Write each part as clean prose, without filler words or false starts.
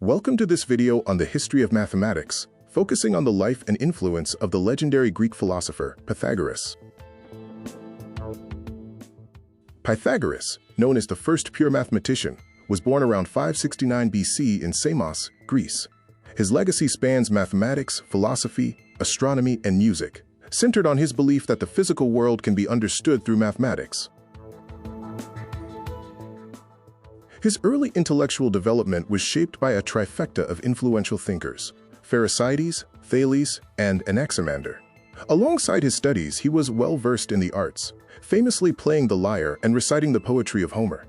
Welcome to this video on the history of mathematics, focusing on the life and influence of the legendary Greek philosopher Pythagoras. Pythagoras, known as the first pure mathematician, was born around 569 BC in Samos, Greece. His legacy spans mathematics, philosophy, astronomy, and music, centered on his belief that the physical world can be understood through mathematics. His early intellectual development was shaped by a trifecta of influential thinkers: Pherecydes, Thales, and Anaximander. Alongside his studies, he was well-versed in the arts, famously playing the lyre and reciting the poetry of Homer.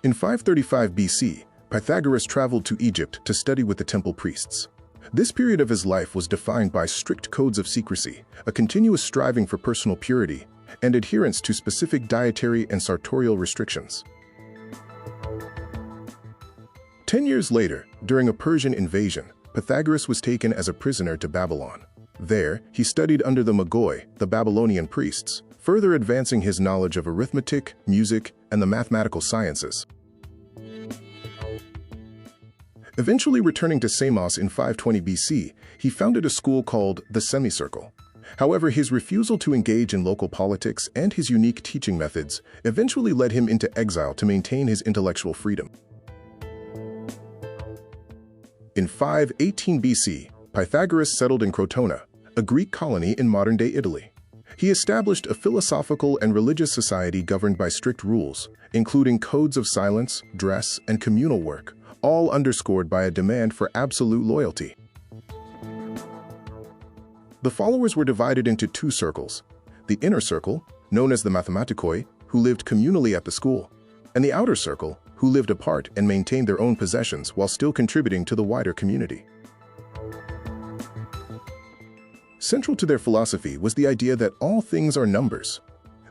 In 535 BC, Pythagoras traveled to Egypt to study with the temple priests. This period of his life was defined by strict codes of secrecy, a continuous striving for personal purity, and adherence to specific dietary and sartorial restrictions. 10 years later, during a Persian invasion, Pythagoras was taken as a prisoner to Babylon. There, he studied under the Magoi, the Babylonian priests, further advancing his knowledge of arithmetic, music, and the mathematical sciences. Eventually returning to Samos in 520 BC, he founded a school called the Semicircle. However, his refusal to engage in local politics and his unique teaching methods eventually led him into exile to maintain his intellectual freedom. In 518 BC, Pythagoras settled in Crotona, a Greek colony in modern-day Italy. He established a philosophical and religious society governed by strict rules, including codes of silence, dress, and communal work, all underscored by a demand for absolute loyalty. The followers were divided into two circles: the inner circle, known as the Mathematikoi, who lived communally at the school, and the outer circle, who lived apart and maintained their own possessions while still contributing to the wider community. Central to their philosophy was the idea that all things are numbers.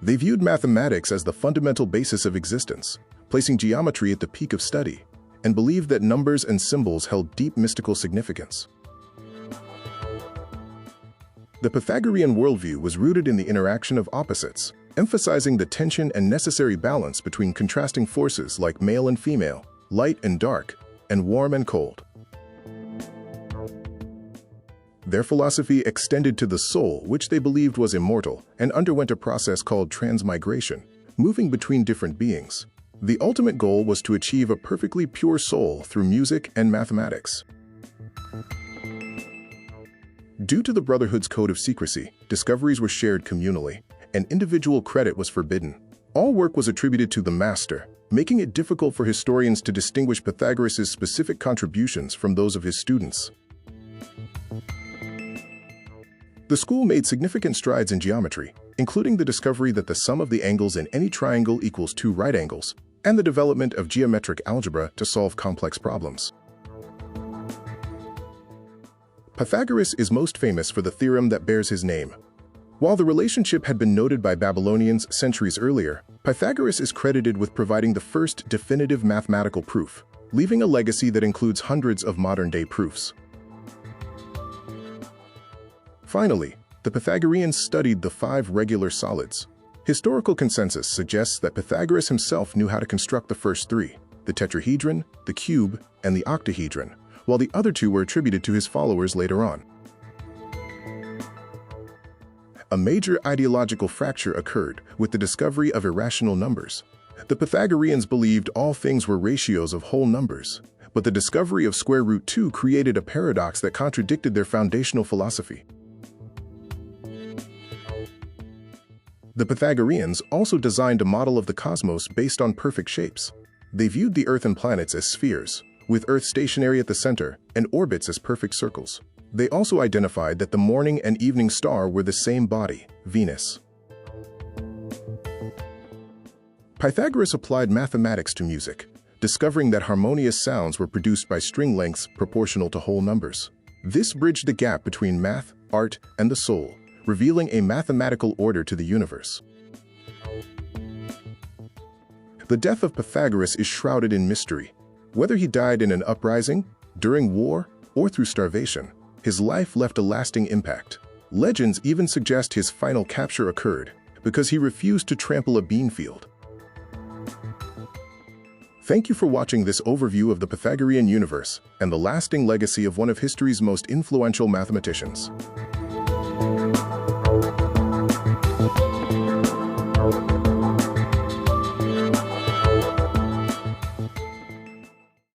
They viewed mathematics as the fundamental basis of existence, placing geometry at the peak of study, and believed that numbers and symbols held deep mystical significance. The Pythagorean worldview was rooted in the interaction of opposites, emphasizing the tension and necessary balance between contrasting forces like male and female, light and dark, and warm and cold. Their philosophy extended to the soul, which they believed was immortal, and underwent a process called transmigration, moving between different beings. The ultimate goal was to achieve a perfectly pure soul through music and mathematics. Due to the Brotherhood's code of secrecy, discoveries were shared communally, and individual credit was forbidden. All work was attributed to the master, making it difficult for historians to distinguish Pythagoras' specific contributions from those of his students. The school made significant strides in geometry, including the discovery that the sum of the angles in any triangle equals 2 right angles, and the development of geometric algebra to solve complex problems. Pythagoras is most famous for the theorem that bears his name. While the relationship had been noted by Babylonians centuries earlier, Pythagoras is credited with providing the first definitive mathematical proof, leaving a legacy that includes hundreds of modern-day proofs. Finally, the Pythagoreans studied the 5 regular solids. Historical consensus suggests that Pythagoras himself knew how to construct the first 3, the tetrahedron, the cube, and the octahedron, while the other 2 were attributed to his followers later on. A major ideological fracture occurred with the discovery of irrational numbers. The Pythagoreans believed all things were ratios of whole numbers, but the discovery of square root 2 created a paradox that contradicted their foundational philosophy. The Pythagoreans also designed a model of the cosmos based on perfect shapes. They viewed the Earth and planets as spheres, with Earth stationary at the center and orbits as perfect circles. They also identified that the morning and evening star were the same body, Venus. Pythagoras applied mathematics to music, discovering that harmonious sounds were produced by string lengths proportional to whole numbers. This bridged the gap between math, art, and the soul, revealing a mathematical order to the universe. The death of Pythagoras is shrouded in mystery. Whether he died in an uprising, during war, or through starvation, his life left a lasting impact. Legends even suggest his final capture occurred because he refused to trample a bean field. Thank you for watching this overview of the Pythagorean universe and the lasting legacy of one of history's most influential mathematicians.